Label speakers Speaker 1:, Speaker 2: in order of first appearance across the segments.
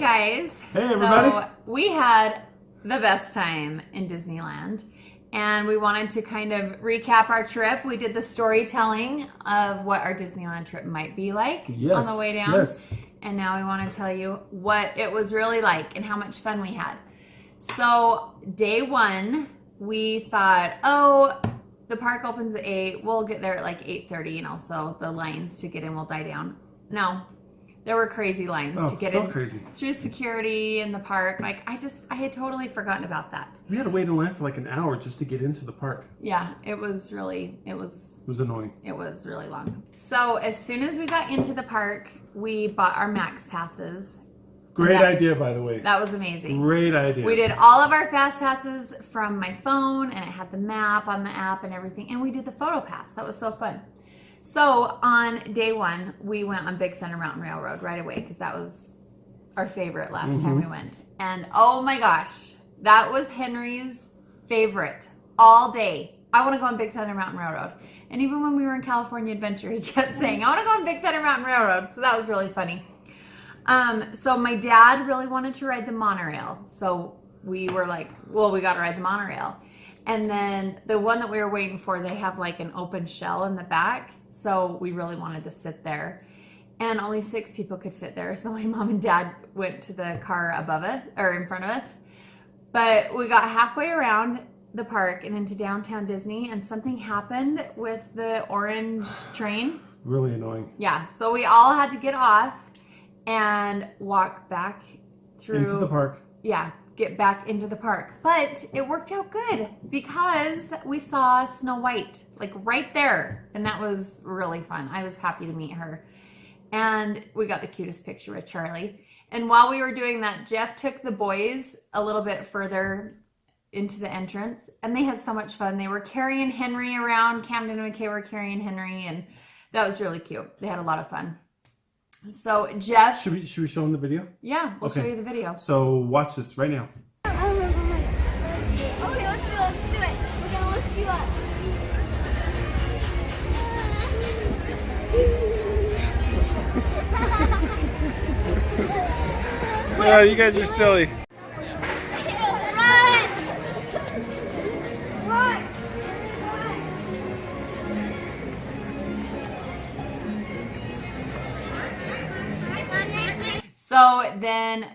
Speaker 1: guys.
Speaker 2: Hey everybody.
Speaker 1: So we had the best time in Disneyland and we wanted to kind of recap our trip. We did the storytelling of what our Disneyland trip might be like on the way down.
Speaker 2: Yes.
Speaker 1: And now we want to tell you what it was really like and how much fun we had. So day one, we thought, oh, the park opens at 8. We'll get there at like 8:30, so the lines to get in will die down. No. There were crazy lines to get in
Speaker 2: crazy.
Speaker 1: through security in the park. Like I had totally forgotten about that.
Speaker 2: We had to wait in line for like an hour just to get into the park.
Speaker 1: Yeah, it was annoying. It was really long. So as soon as we got into the park, we bought our Max passes.
Speaker 2: Great idea, by the way.
Speaker 1: That was amazing.
Speaker 2: Great idea.
Speaker 1: We did all of our fast passes from my phone, and it had the map on the app and everything. And we did the photo pass. That was so fun. So on day one, we went on Big Thunder Mountain Railroad right away because that was our favorite last time we went. And oh my gosh, that was Henry's favorite all day. I want to go on Big Thunder Mountain Railroad. And even when we were in California Adventure, he kept saying, I want to go on Big Thunder Mountain Railroad. So that was really funny. So my dad really wanted to ride the monorail. So we were like, well, we got to ride the monorail. And then the one that we were waiting for, they have like an open shell in the back. So we really wanted to sit there, and only 6 people could fit there. So my mom and dad went to the car above us or in front of us. But we got halfway around the park and into downtown Disney, and something happened with the orange train.
Speaker 2: Really annoying.
Speaker 1: Yeah. So we all had to get off and walk back through
Speaker 2: into the park.
Speaker 1: Yeah. Get back into the park. But it worked out good because we saw Snow White like right there, and that was really fun. I was happy to meet her, and we got the cutest picture with Charlie. And while we were doing that, Jeff took the boys a little bit further into the entrance, and they had so much fun. They were carrying Henry around. Camden and McKay were carrying Henry, and that was really cute. They had a lot of fun. So Jeff,
Speaker 2: should we show them the video?
Speaker 1: Yeah, we'll show you the video.
Speaker 2: So watch this right now.
Speaker 3: Okay, let's do it. We're gonna lift you up.
Speaker 2: Yeah, you guys are silly.
Speaker 1: So then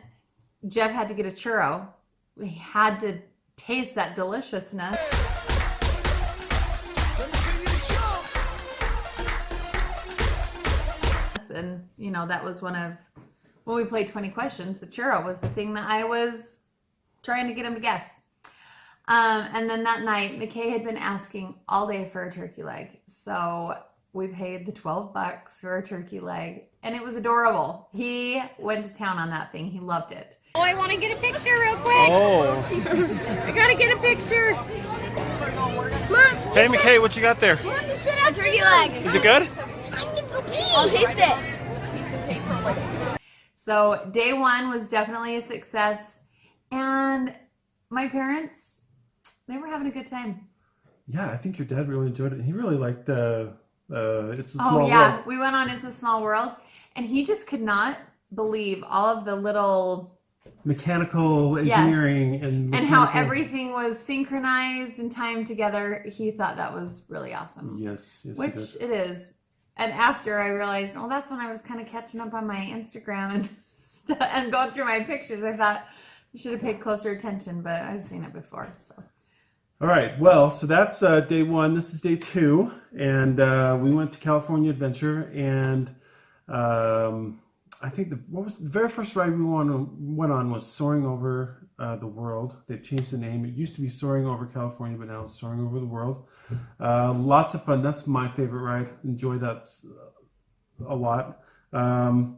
Speaker 1: Jeff had to get a churro. We had to taste that deliciousness. And, that was one of, when we played 20 questions, the churro was the thing that I was trying to get him to guess. And then that night, McKay had been asking all day for a turkey leg. So we paid the $12 for a turkey leg, and it was adorable. He went to town on that thing. He loved it. Oh, I want to get a picture real quick.
Speaker 2: Oh.
Speaker 1: I got to get a picture.
Speaker 3: Mom,
Speaker 2: Hey, McKay, what you got there?
Speaker 3: Mom, you sit up. A turkey leg.
Speaker 2: Is it good?
Speaker 3: I'll taste it.
Speaker 1: So day one was definitely a success, and my parents, they were having a good time.
Speaker 2: Yeah, I think your dad really enjoyed it. He really liked the It's a Small World.
Speaker 1: Oh yeah, we went on It's a Small World, and he just could not believe all of the little
Speaker 2: mechanical engineering and
Speaker 1: how everything was synchronized and timed together. He thought that was really awesome.
Speaker 2: Yes,
Speaker 1: Which it is. And after I realized, that's when I was kind of catching up on my Instagram and going through my pictures. I thought I should have paid closer attention, but I've seen it before. So.
Speaker 2: All right. Well, so that's day one. This is day two, and we went to California Adventure, and I think the very first ride we went on was Soaring Over the World. They've changed the name. It used to be Soaring Over California, but now it's Soaring Over the World. Lots of fun. That's my favorite ride. Enjoy that a lot. And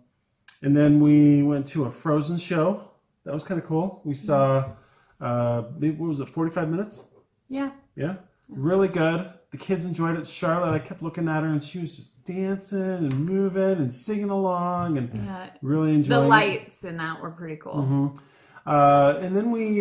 Speaker 2: then we went to a Frozen show. That was kind of cool. We saw, what was it, 45 minutes?
Speaker 1: Yeah.
Speaker 2: Yeah. Really good. The kids enjoyed it. Charlotte, I kept looking at her, and she was just dancing and moving and singing along and really enjoying
Speaker 1: the lights in that were pretty cool.
Speaker 2: Mm-hmm. And then we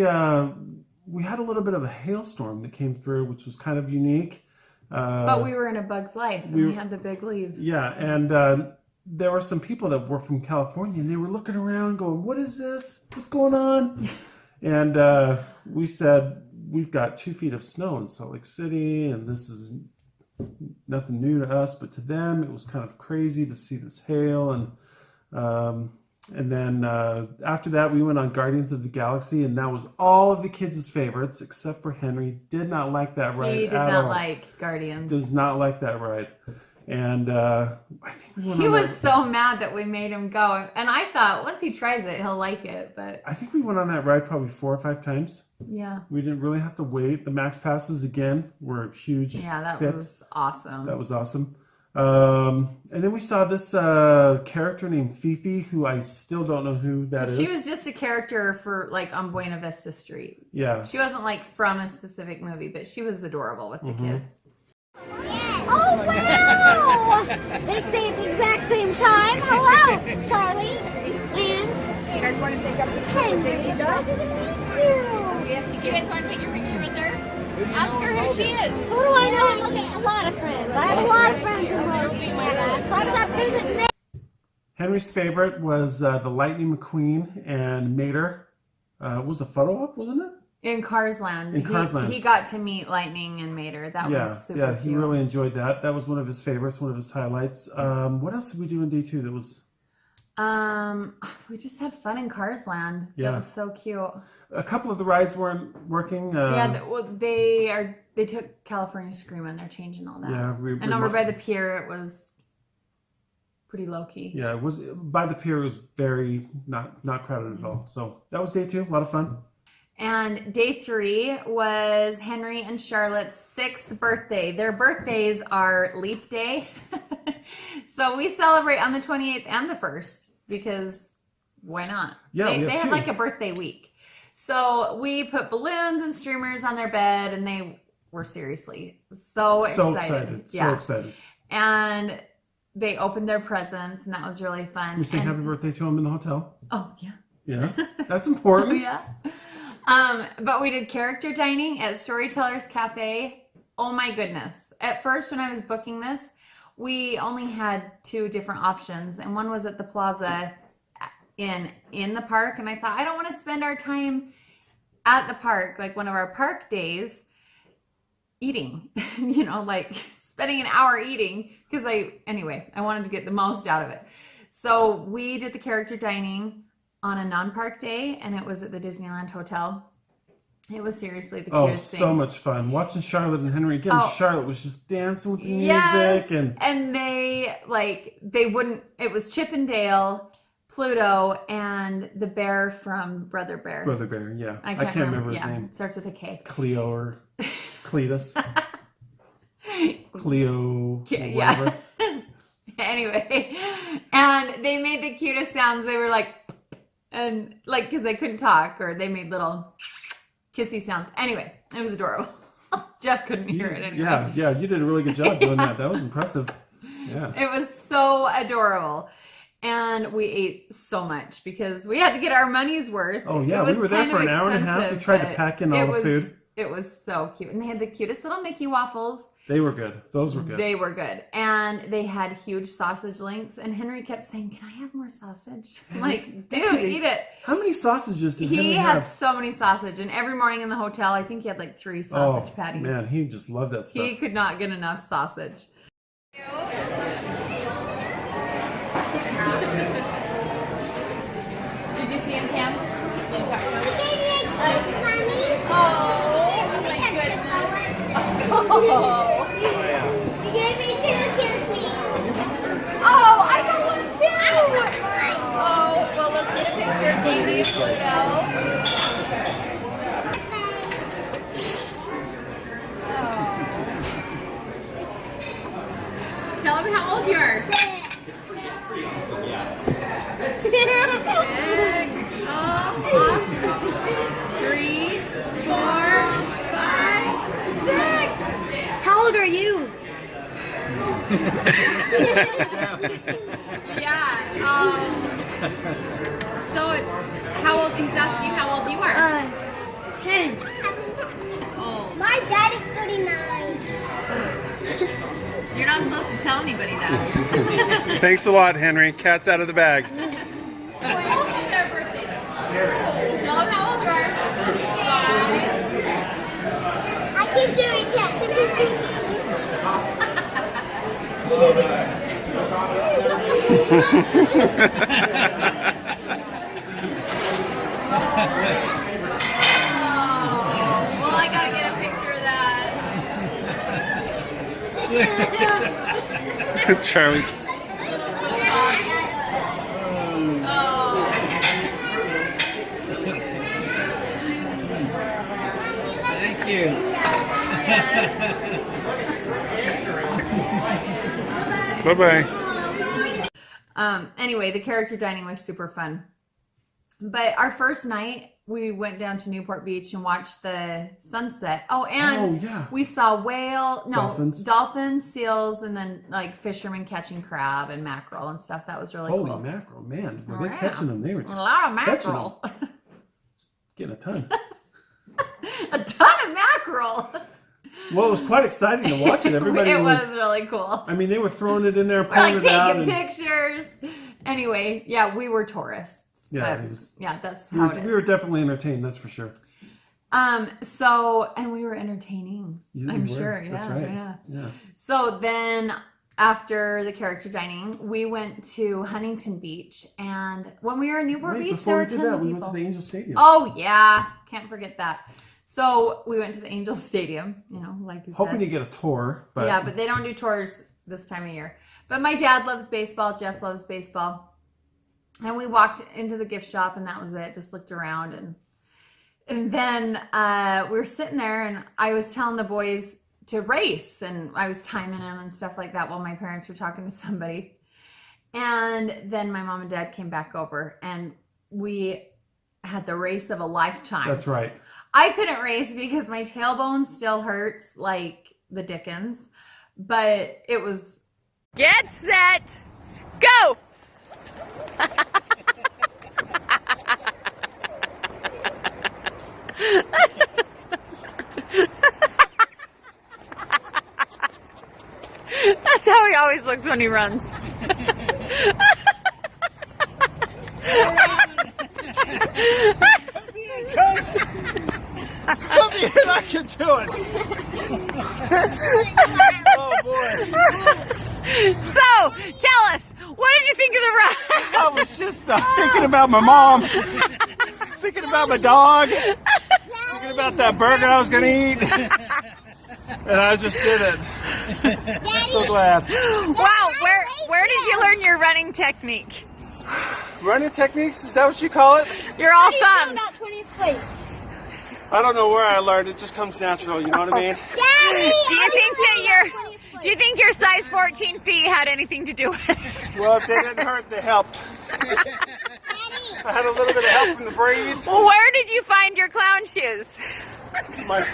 Speaker 2: had a little bit of a hailstorm that came through, which was kind of unique.
Speaker 1: But we were in a Bug's Life, and we had the big leaves.
Speaker 2: Yeah, and there were some people that were from California, and they were looking around going, what is this? What's going on? And we said, we've got 2 feet of snow in Salt Lake City, and this is nothing new to us, but to them, it was kind of crazy to see this hail. And then after that, we went on Guardians of the Galaxy, and that was all of the kids' favorites, except for Henry. Did not like that ride.
Speaker 1: He did not like Guardians.
Speaker 2: Does not like that ride. And I think we went
Speaker 1: He
Speaker 2: on
Speaker 1: was
Speaker 2: that,
Speaker 1: so mad that we made him go. And I thought once he tries it, he'll like it. But
Speaker 2: I think we went on that ride probably 4 or 5 times.
Speaker 1: yeah.
Speaker 2: We didn't really have to wait. The Max Passes, again, were a huge
Speaker 1: Yeah, that
Speaker 2: hit.
Speaker 1: was awesome.
Speaker 2: That was awesome. And then we saw this character named Fifi, who I still don't know who that is.
Speaker 1: She was just a character for like on Buena Vista Street.
Speaker 2: Yeah.
Speaker 1: She wasn't like from a specific movie, but she was adorable with the kids.
Speaker 3: Oh, wow! They say at the exact same time. Hello, Charlie and Henry. Nice to meet you.
Speaker 4: Do you guys want to take your picture with her? Ask her who she is.
Speaker 3: Who do I know? I look at a lot of friends. I have a lot of friends in Rhode. So I was up visiting them.
Speaker 2: Henry's favorite was the Lightning McQueen and Mater. It was a photo op, wasn't it?
Speaker 1: In Cars Land.
Speaker 2: In Cars Land.
Speaker 1: He got to meet Lightning and Mater. That was super
Speaker 2: yeah,
Speaker 1: cute.
Speaker 2: he really enjoyed that. That was one of his favorites, one of his highlights. What else did we do in day 2 that was...
Speaker 1: We just had fun in Cars Land.
Speaker 2: Yeah.
Speaker 1: That was so cute.
Speaker 2: A couple of the rides weren't working.
Speaker 1: They took California Screamin'. They're changing all that.
Speaker 2: Yeah,
Speaker 1: and over by the pier, it was pretty low key.
Speaker 2: Yeah, it was by the pier. It was very not crowded at all. So that was day 2. A lot of fun.
Speaker 1: And day 3 was Henry and Charlotte's 6th birthday. Their birthdays are leap day. So we celebrate on the 28th and the 1st because why not?
Speaker 2: Yeah,
Speaker 1: they
Speaker 2: we have
Speaker 1: have
Speaker 2: 2.
Speaker 1: like a birthday week. So we put balloons and streamers on their bed, and they were seriously so excited.
Speaker 2: So excited.
Speaker 1: And they opened their presents, and that was really fun.
Speaker 2: We sang happy birthday to him in the hotel.
Speaker 1: Oh, yeah.
Speaker 2: Yeah, that's important.
Speaker 1: Yeah. But we did character dining at Storytellers Cafe. Oh my goodness. At first, when I was booking this, we only had 2 different options, and one was at the plaza in the park, and I thought, I don't want to spend our time at the park, like one of our park days, eating, like spending an hour eating, because I wanted to get the most out of it. So we did the character dining on a non-park day, and it was at the Disneyland Hotel. It was seriously the cutest thing.
Speaker 2: So much fun. Watching Charlotte and Henry again. Charlotte was just dancing with the
Speaker 1: Yes,
Speaker 2: music.
Speaker 1: And they wouldn't, it was Chip and Dale, Pluto, and the bear from Brother Bear.
Speaker 2: Brother Bear, yeah.
Speaker 1: I can't remember
Speaker 2: his name.
Speaker 1: It starts with a K.
Speaker 2: Cleo or Cletus. Cleo,
Speaker 1: Yeah.
Speaker 2: whatever.
Speaker 1: Anyway, and they made the cutest sounds. They were like, and like, because they couldn't talk, or they made little kissy sounds. Anyway, it was adorable. Jeff couldn't hear it anyway.
Speaker 2: Yeah, you did a really good job doing that. That was impressive. Yeah.
Speaker 1: It was so adorable. And we ate so much because we had to get our money's worth.
Speaker 2: Oh, yeah.
Speaker 1: It was
Speaker 2: We were there
Speaker 1: kind
Speaker 2: for
Speaker 1: of
Speaker 2: an hour and a half. We
Speaker 1: expensive,
Speaker 2: tried to
Speaker 1: but
Speaker 2: pack in all the food.
Speaker 1: It was so cute. And they had the cutest little Mickey waffles.
Speaker 2: They were good. Those were good.
Speaker 1: They were good. And they had huge sausage links. And Henry kept saying, "Can I have more sausage?" I'm like, dude, eat it.
Speaker 2: How many sausages did Henry
Speaker 1: He had
Speaker 2: have?
Speaker 1: so many sausage. And every morning in the hotel, I think he had like 3 sausage patties.
Speaker 2: Man, he just loved that stuff.
Speaker 1: He could not get enough sausage. Did you see him, Pam? Did you talk to him?
Speaker 3: Give me a kiss, Mommy.
Speaker 1: Oh, my goodness. Oh.
Speaker 3: You gave me 2 kisses.
Speaker 1: Oh, I got one too.
Speaker 3: I don't want mine.
Speaker 1: Oh, well, let's get a picture of Davey and Pluto. Tell him how old you are. 6. Oh, 3, 4, 5, 6.
Speaker 3: How old are you?
Speaker 1: Yeah. So, how old? He's asking you how old you are.
Speaker 3: 10.
Speaker 1: Oh.
Speaker 3: My dad is 39.
Speaker 1: You're not supposed to tell anybody that.
Speaker 2: Thanks a lot, Henry. Cat's out of the bag.
Speaker 1: Tell them how old you are.
Speaker 3: I keep doing
Speaker 1: Well, I gotta get a picture of that.
Speaker 2: Charlie.
Speaker 5: Thank you.
Speaker 2: Bye-bye.
Speaker 1: Anyway, the character dining was super fun. But our first night, we went down to Newport Beach and watched the sunset. Oh, and
Speaker 2: yeah.
Speaker 1: we saw dolphins, seals, and then like fishermen catching crab and mackerel and stuff. That was really
Speaker 2: Holy
Speaker 1: cool.
Speaker 2: mackerel, man. Were they
Speaker 1: Yeah.
Speaker 2: catching them? They were just
Speaker 1: A lot of
Speaker 2: catching
Speaker 1: mackerel.
Speaker 2: them. Getting a ton.
Speaker 1: A ton of mackerel.
Speaker 2: Well, it was quite exciting to watch it. Everybody
Speaker 1: It was really cool.
Speaker 2: I mean, they were throwing it in there,
Speaker 1: We're
Speaker 2: pulling
Speaker 1: like
Speaker 2: it out.
Speaker 1: taking
Speaker 2: And,
Speaker 1: pictures. Anyway, yeah, we were tourists.
Speaker 2: yeah,
Speaker 1: but,
Speaker 2: it was,
Speaker 1: yeah, that's
Speaker 2: we,
Speaker 1: how
Speaker 2: were,
Speaker 1: it is.
Speaker 2: we were definitely entertained, that's for sure.
Speaker 1: And we were entertaining. I'm
Speaker 2: We were.
Speaker 1: sure.
Speaker 2: That's
Speaker 1: Yeah,
Speaker 2: right. Yeah.
Speaker 1: So then after the character dining, we went to Huntington Beach, and when we were in Newport
Speaker 2: Wait,
Speaker 1: Beach, there
Speaker 2: before
Speaker 1: were
Speaker 2: we did
Speaker 1: tons
Speaker 2: that,
Speaker 1: of
Speaker 2: we
Speaker 1: people.
Speaker 2: went to the Angel Stadium.
Speaker 1: Oh yeah, can't forget that. So we went to the Angel Stadium, like you
Speaker 2: Hoping
Speaker 1: said.
Speaker 2: to get a tour, but
Speaker 1: Yeah, but they don't do tours this time of year. But my dad loves baseball. Jeff loves baseball. And we walked into the gift shop, and that was it. Just looked around, and then we were sitting there, and I was telling the boys to race, and I was timing them and stuff like that while my parents were talking to somebody. And then my mom and dad came back over, and we had the race of a lifetime.
Speaker 2: that's right.
Speaker 1: I couldn't race because my tailbone still hurts like the dickens, but it was... Get set, go! That's how he always looks when he runs.
Speaker 5: Come here, I can do it. Oh boy.
Speaker 1: So, tell us, what did you think of the ride?
Speaker 5: I was just thinking about my mom, thinking about my dog, thinking about that burger I was going to eat. And I just did it. I'm so glad.
Speaker 1: Wow, where did you learn your running technique?
Speaker 5: Running techniques, is that what you call it?
Speaker 1: You're all thumbs.
Speaker 3: about 20th place.
Speaker 5: I don't know where I learned it, just comes natural, you know what I mean?
Speaker 3: Daddy!
Speaker 1: Do you think your size 14 feet had anything to do with it?
Speaker 5: Well, if they didn't hurt, they helped. I had a little bit of help from the breeze.
Speaker 1: Well, where did you find your clown shoes?
Speaker 5: My...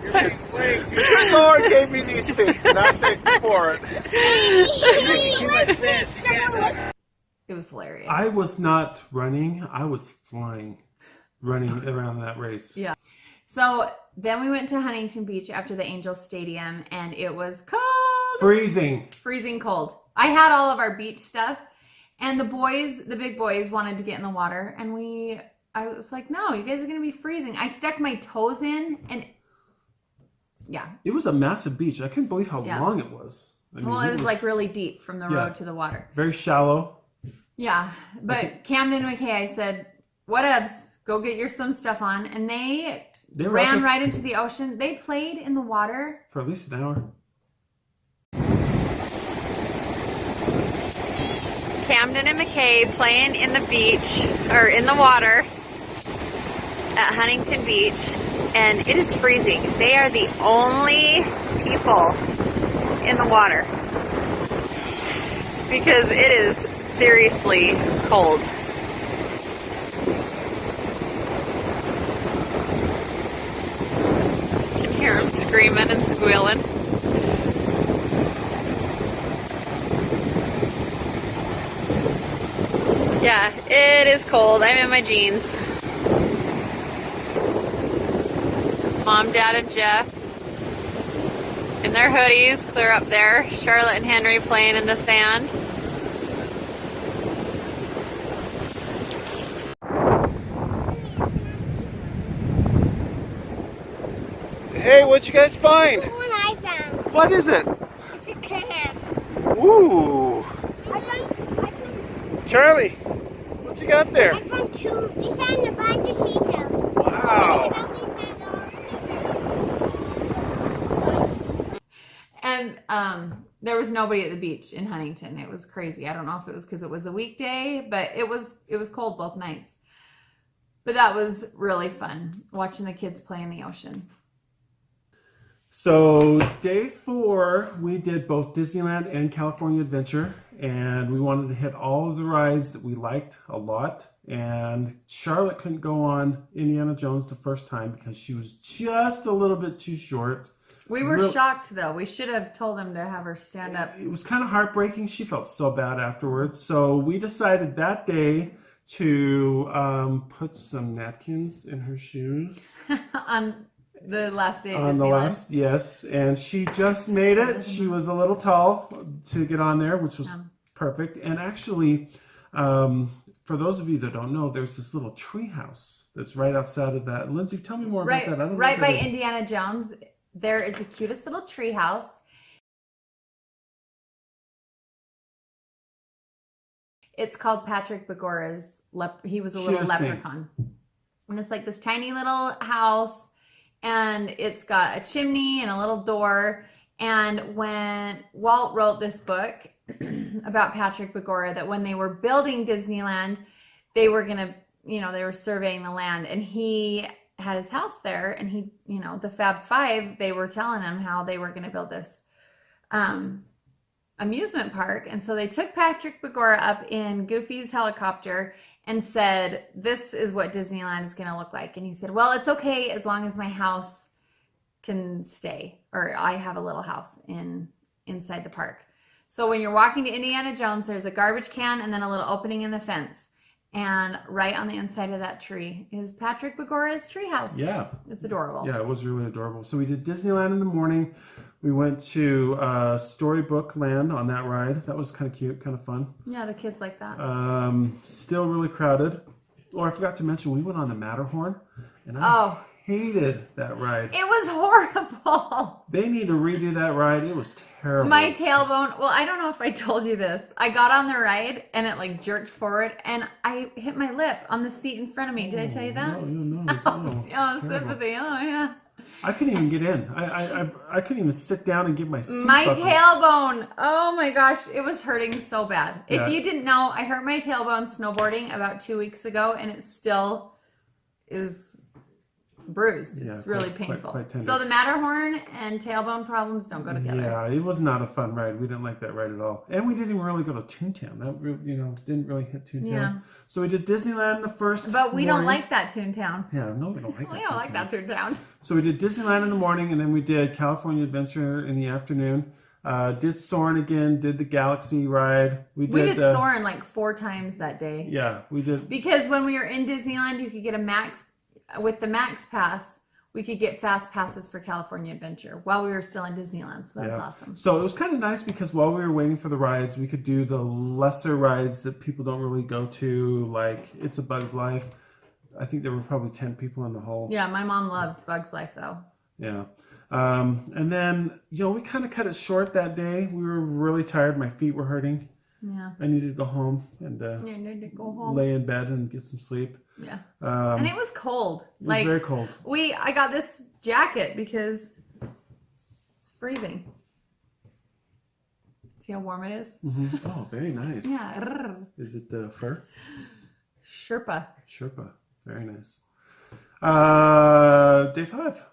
Speaker 5: The Lord gave me these feet, and I'm thankful for it.
Speaker 1: It was hilarious.
Speaker 2: I was not running, I was flying, running around that race.
Speaker 1: Yeah. So then we went to Huntington Beach after the Angel Stadium, and it was cold.
Speaker 2: Freezing
Speaker 1: Cold. I had all of our beach stuff, and the big boys wanted to get in the water, and I was like, no, you guys are going to be freezing. I stuck my toes in, and yeah.
Speaker 2: It was a massive beach. I couldn't believe how
Speaker 1: Yeah.
Speaker 2: long it was. I mean,
Speaker 1: Well, it was like really deep from the road to the water.
Speaker 2: very shallow.
Speaker 1: Yeah, but Camden and McKay, I said, whatevs, go get your swim stuff on. And they
Speaker 2: They were out
Speaker 1: ran
Speaker 2: there
Speaker 1: right into the ocean. They played in the water.
Speaker 2: for at least an hour.
Speaker 1: Camden and McKay playing in the beach, or in the water at Huntington Beach. And it is freezing. They are the only people in the water because it is seriously cold. You can hear them screaming and squealing. Yeah, it is cold. I'm in my jeans. Mom, Dad, and Jeff. in their hoodies, clear up there. Charlotte and Henry playing in the sand.
Speaker 5: Hey, what'd you guys find?
Speaker 3: The one I found.
Speaker 5: What is it?
Speaker 3: It's a can.
Speaker 5: Ooh.
Speaker 3: I found
Speaker 5: Charlie, what you got there?
Speaker 3: I found two. We found a bunch of seashells.
Speaker 5: Wow.
Speaker 3: We found all seashells.
Speaker 1: And there was nobody at the beach in Huntington. It was crazy. I don't know if it was because it was a weekday, but it was cold both nights. But that was really fun, watching the kids play in the ocean.
Speaker 2: So day 4, we did both Disneyland and California Adventure, and we wanted to hit all of the rides that we liked a lot. And Charlotte couldn't go on Indiana Jones the first time because she was just a little bit too short.
Speaker 1: We were shocked, though. We should have told them to have her stand up.
Speaker 2: It was kind of heartbreaking. She felt so bad afterwards. So we decided that day to put some napkins in her shoes.
Speaker 1: On the last day of
Speaker 2: On the
Speaker 1: Disneyland.
Speaker 2: last, yes. And she just made it. She was a little tall to get on there, which was perfect. And actually, for those of you that don't know, there's this little tree house that's right outside of that. Lindsay, tell me more about that. I don't know
Speaker 1: Right
Speaker 2: what
Speaker 1: by
Speaker 2: that is.
Speaker 1: Indiana Jones, there is the cutest little tree house. It's called Patrick Begora's. He was a little
Speaker 2: Cutest thing.
Speaker 1: leprechaun. And it's like this tiny little house, and it's got a chimney and a little door. And when Walt wrote this book about Patrick Begora, that when they were building Disneyland, they were gonna, they were surveying the land, and he had his house there, and he, the Fab Five, they were telling him how they were gonna build this amusement park. And so they took Patrick Begora up in Goofy's helicopter and said, this is what Disneyland is going to look like. And he said, well, it's okay as long as my house can stay, or I have a little house inside the park. So when you're walking to Indiana Jones, there's a garbage can and then a little opening in the fence. And right on the inside of that tree is Patrick Begora's treehouse.
Speaker 2: Yeah.
Speaker 1: It's adorable.
Speaker 2: Yeah, it was really adorable. So we did Disneyland in the morning. We went to Storybook Land on that ride. That was kind of cute, kind of fun.
Speaker 1: Yeah, the kids like that.
Speaker 2: Still really crowded. Oh, I forgot to mention, we went on the Matterhorn, and I hated that ride.
Speaker 1: It was horrible.
Speaker 2: They need to redo that ride. It was terrible.
Speaker 1: My tailbone, well, I don't know if I told you this. I got on the ride and it like jerked forward and I hit my lip on the seat in front of me. Did I tell you that?
Speaker 2: No.
Speaker 1: Oh, sympathy. Oh, yeah.
Speaker 2: I couldn't even get in. I couldn't even sit down and get my seat
Speaker 1: My
Speaker 2: buckled.
Speaker 1: tailbone. Oh my gosh, it was hurting so bad.
Speaker 2: Yeah.
Speaker 1: If you didn't know, I hurt my tailbone snowboarding about 2 weeks ago, and it still is bruised. It's really painful.
Speaker 2: quite tender.
Speaker 1: So the Matterhorn and tailbone problems don't go together.
Speaker 2: Yeah, it was not a fun ride. We didn't like that ride at all. And we didn't even really go to Toontown. That didn't really hit Toontown.
Speaker 1: Yeah.
Speaker 2: So we did Disneyland the first
Speaker 1: But we don't
Speaker 2: morning.
Speaker 1: like that Toontown.
Speaker 2: Yeah, no, we don't like that.
Speaker 1: We don't like that Toontown.
Speaker 2: So we did Disneyland in the morning, and then we did California Adventure in the afternoon. Did Soarin' again, did the Galaxy ride. We did
Speaker 1: Soarin' like 4 times that day.
Speaker 2: Yeah, we did.
Speaker 1: Because when we were in Disneyland, you could get with the Max Pass, we could get fast passes for California Adventure while we were still in Disneyland. So that was awesome.
Speaker 2: So it was kind of nice because while we were waiting for the rides, we could do the lesser rides that people don't really go to, like It's a Bug's Life. I think there were probably 10 people in the whole.
Speaker 1: Yeah, my mom loved Bug's Life though.
Speaker 2: Yeah. And then, we kind of cut it short that day. We were really tired. My feet were hurting.
Speaker 1: Yeah.
Speaker 2: I needed to go home and
Speaker 1: You need to go home.
Speaker 2: lay in bed and get some sleep.
Speaker 1: Yeah. And it was cold.
Speaker 2: It was very cold.
Speaker 1: I got this jacket because it's freezing. See how warm it is?
Speaker 2: Mm-hmm. Oh, very nice.
Speaker 1: Yeah.
Speaker 2: Is it fur?
Speaker 1: Sherpa.
Speaker 2: Sherpa. Very nice. Day 5.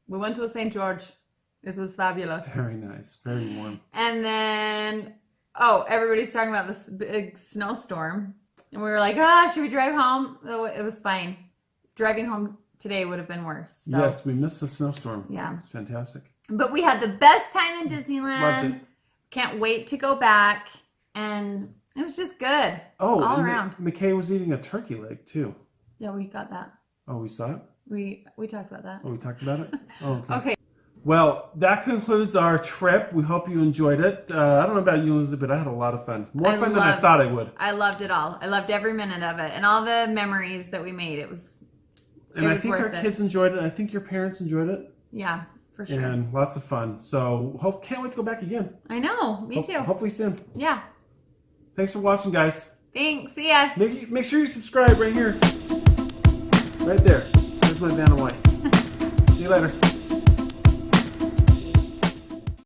Speaker 1: We went to St. George. It was fabulous.
Speaker 2: Very nice. Very warm.
Speaker 1: And then, everybody's talking about this big snowstorm. And we were like, should we drive home? It was fine. Driving home today would have been worse. So.
Speaker 2: Yes, we missed the snowstorm.
Speaker 1: Yeah.
Speaker 2: It's fantastic.
Speaker 1: But we had the best time in Disneyland.
Speaker 2: Loved it.
Speaker 1: Can't wait to go back. And it was just good.
Speaker 2: Oh,
Speaker 1: all
Speaker 2: and
Speaker 1: around.
Speaker 2: McKay was eating a turkey leg too.
Speaker 1: Yeah, we got that.
Speaker 2: Oh, we saw it?
Speaker 1: We talked about that.
Speaker 2: Oh, we talked about it? Oh, okay.
Speaker 1: Okay.
Speaker 2: Well, that concludes our trip. We hope you enjoyed it. I don't know about you, Elizabeth, but I had a lot of fun. More fun than I thought I would.
Speaker 1: I loved it all. I loved every minute of it and all the memories that we made. It was
Speaker 2: And I think our kids enjoyed it. I think your parents enjoyed it.
Speaker 1: Yeah, for sure.
Speaker 2: And lots of fun. So can't wait to go back again.
Speaker 1: I know. Me too.
Speaker 2: Hopefully soon.
Speaker 1: Yeah.
Speaker 2: Thanks for watching, guys.
Speaker 1: Thanks. See ya.
Speaker 2: Make sure you subscribe right here. Right there. There's my Vanna White. See you later.